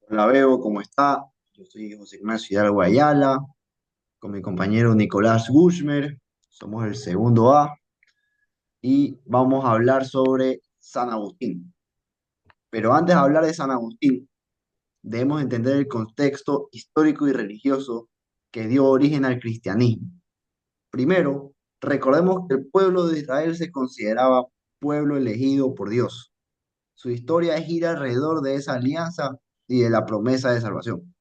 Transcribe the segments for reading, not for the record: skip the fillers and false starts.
La veo, ¿cómo está? Yo soy José Ignacio Hidalgo Ayala, con mi compañero Nicolás Gushmer. Somos el segundo A y vamos a hablar sobre San Agustín. Pero antes de hablar de San Agustín, debemos entender el contexto histórico y religioso que dio origen al cristianismo. Primero, recordemos que el pueblo de Israel se consideraba pueblo elegido por Dios. Su historia gira alrededor de esa alianza y de la promesa de salvación.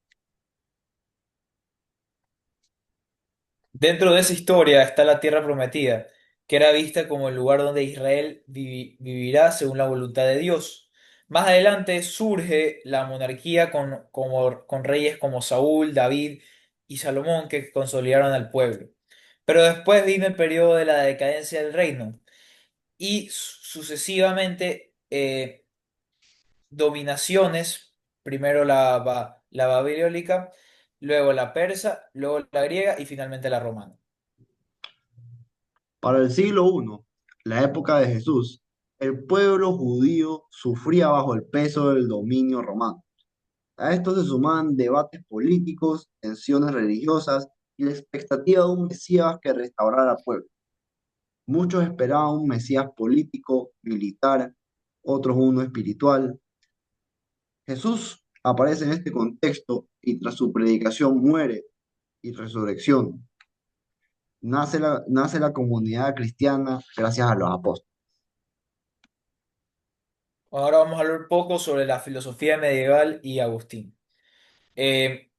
Dentro de esa historia está la tierra prometida, que era vista como el lugar donde Israel vivirá según la voluntad de Dios. Más adelante surge la monarquía con reyes como Saúl, David y Salomón que consolidaron al pueblo. Pero después vino el periodo de la decadencia del reino y sucesivamente dominaciones, primero la babilónica, luego la persa, luego la griega y finalmente la romana. Para el siglo I, la época de Jesús, el pueblo judío sufría bajo el peso del dominio romano. A esto se sumaban debates políticos, tensiones religiosas y la expectativa de un Mesías que restaurara al pueblo. Muchos esperaban un Mesías político, militar, otros uno espiritual. Jesús aparece en este contexto y tras su predicación muere y resurrección. Nace la comunidad cristiana gracias a los apóstoles. Ahora vamos a hablar un poco sobre la filosofía medieval y Agustín.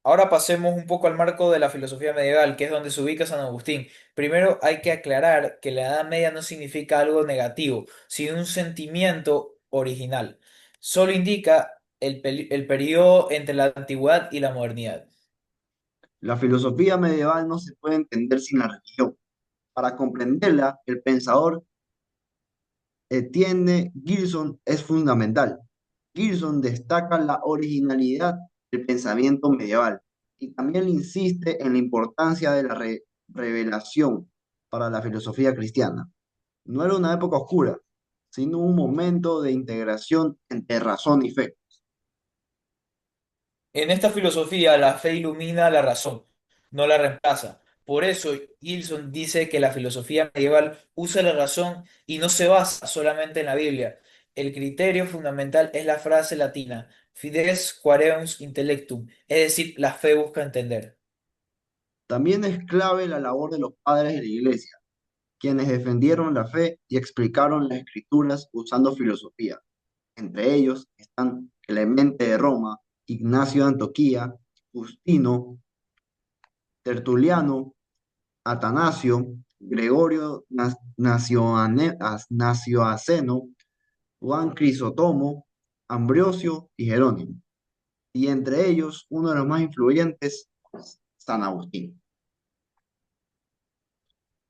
Ahora pasemos un poco al marco de la filosofía medieval, que es donde se ubica San Agustín. Primero hay que aclarar que la Edad Media no significa algo negativo, sino un sentimiento original. Solo indica el periodo entre la antigüedad y la modernidad. La filosofía medieval no se puede entender sin la religión. Para comprenderla, el pensador Etienne Gilson es fundamental. Gilson destaca la originalidad del pensamiento medieval y también insiste en la importancia de la revelación para la filosofía cristiana. No era una época oscura, sino un momento de integración entre razón y fe. En esta filosofía, la fe ilumina la razón, no la reemplaza. Por eso, Gilson dice que la filosofía medieval usa la razón y no se basa solamente en la Biblia. El criterio fundamental es la frase latina, fides quaerens intellectum, es decir, la fe busca entender. También es clave la labor de los padres de la Iglesia, quienes defendieron la fe y explicaron las escrituras usando filosofía. Entre ellos están Clemente de Roma, Ignacio de Antioquía, Justino, Tertuliano, Atanasio, Gregorio Nacioceno, Juan Crisóstomo, Ambrosio y Jerónimo. Y entre ellos, uno de los más influyentes, San Agustín.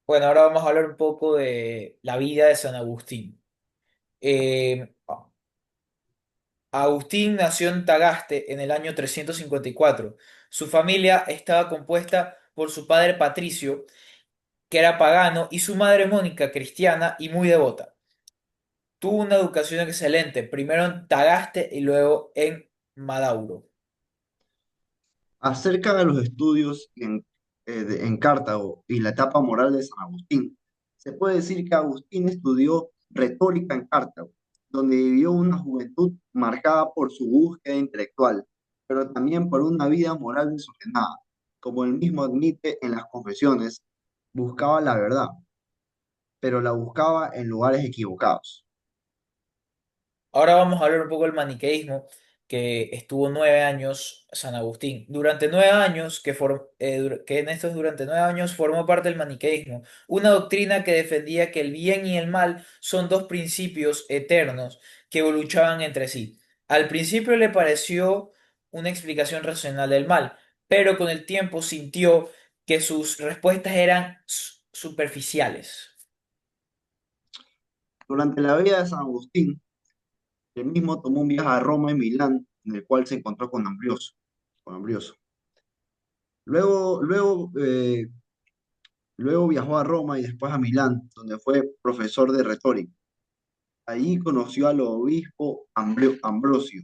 Bueno, ahora vamos a hablar un poco de la vida de San Agustín. Eh, Agustín nació en Tagaste en el año 354. Su familia estaba compuesta por su padre Patricio, que era pagano, y su madre Mónica, cristiana y muy devota. Tuvo una educación excelente, primero en Tagaste y luego en Madauro. Acerca de los estudios en Cartago y la etapa moral de San Agustín, se puede decir que Agustín estudió retórica en Cartago, donde vivió una juventud marcada por su búsqueda intelectual, pero también por una vida moral desordenada. Como él mismo admite en las confesiones, buscaba la verdad, pero la buscaba en lugares equivocados. Ahora vamos a hablar un poco del maniqueísmo, que estuvo 9 años San Agustín. Durante 9 años, que en estos durante 9 años formó parte del maniqueísmo, una doctrina que defendía que el bien y el mal son dos principios eternos que luchaban entre sí. Al principio le pareció una explicación racional del mal, pero con el tiempo sintió que sus respuestas eran superficiales. Durante la vida de San Agustín, él mismo tomó un viaje a Roma y Milán, en el cual se encontró con Ambrioso. Luego viajó a Roma y después a Milán, donde fue profesor de retórica. Allí conoció al obispo Ambrosio,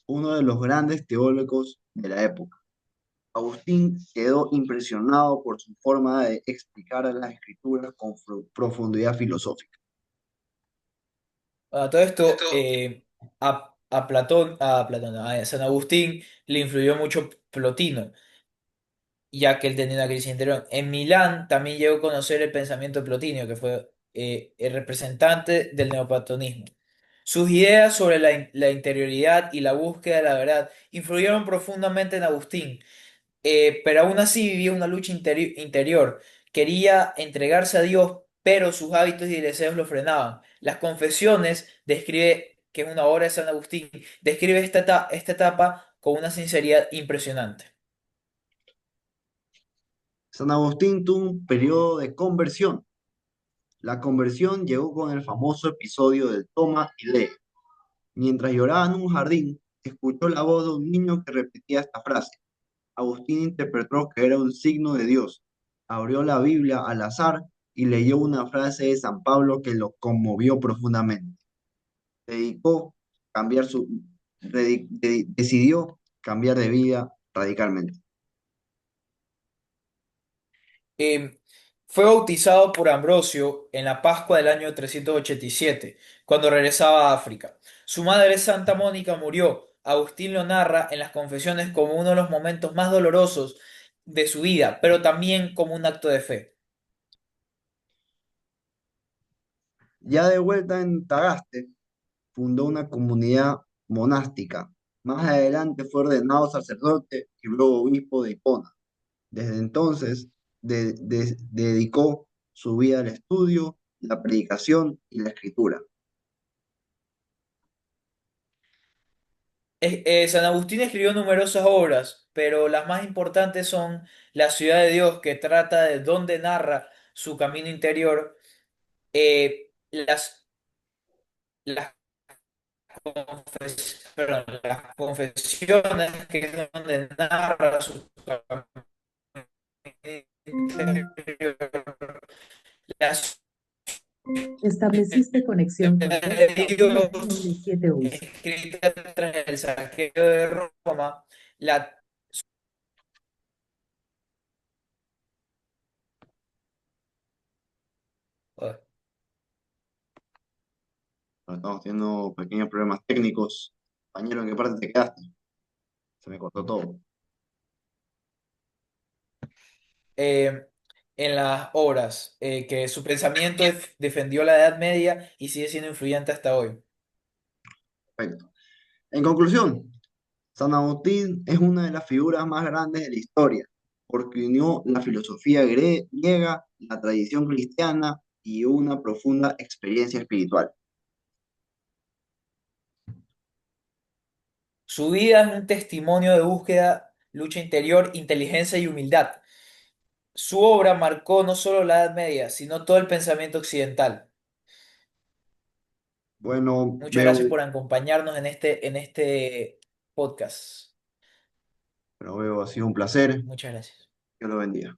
uno de los grandes teólogos de la época. Agustín quedó impresionado por su forma de explicar las escrituras con profundidad filosófica. A todo esto, a San Agustín le influyó mucho Plotino, ya que él tenía una crisis interior. En Milán también llegó a conocer el pensamiento de Plotinio, que fue el representante del neoplatonismo. Sus ideas sobre la interioridad y la búsqueda de la verdad influyeron profundamente en Agustín, pero aún así vivía una lucha interior. Quería entregarse a Dios, pero sus hábitos y deseos lo frenaban. Las Confesiones describe, que es una obra de San Agustín, describe esta etapa con una sinceridad impresionante. San Agustín tuvo un periodo de conversión. La conversión llegó con el famoso episodio del toma y lee. Mientras lloraba en un jardín, escuchó la voz de un niño que repetía esta frase. Agustín interpretó que era un signo de Dios. Abrió la Biblia al azar y leyó una frase de San Pablo que lo conmovió profundamente. Dedicó cambiar su, decidió cambiar de vida radicalmente. Eh, Fue bautizado por Ambrosio en la Pascua del año 387, cuando regresaba a África. Su madre Santa Mónica murió. Agustín lo narra en las Confesiones como uno de los momentos más dolorosos de su vida, pero también como un acto de fe. Ya de vuelta en Tagaste, fundó una comunidad monástica. Más adelante fue ordenado sacerdote y luego obispo de Hipona. Desde entonces dedicó su vida al estudio, la predicación y la escritura. San Agustín escribió numerosas obras, pero las más importantes son La ciudad de Dios, que trata de donde narra su camino interior, las las confesiones, que es donde narra su camino interior, la Estableciste conexión con ciudad de Red Dios, L7 escrita tras el saqueo de Roma, la... Estamos teniendo pequeños problemas técnicos. Compañero, ¿en qué parte te quedaste? Se me cortó todo. eh, en las obras, que su pensamiento defendió la Edad Media y sigue siendo influyente hasta hoy. Perfecto. En conclusión, San Agustín es una de las figuras más grandes de la historia, porque unió la filosofía griega, la tradición cristiana y una profunda experiencia espiritual. Su vida es un testimonio de búsqueda, lucha interior, inteligencia y humildad. Su obra marcó no solo la Edad Media, sino todo el pensamiento occidental. Bueno, Muchas gracias veo, por acompañarnos en este podcast. ha sido un placer. Muchas gracias. Dios lo bendiga.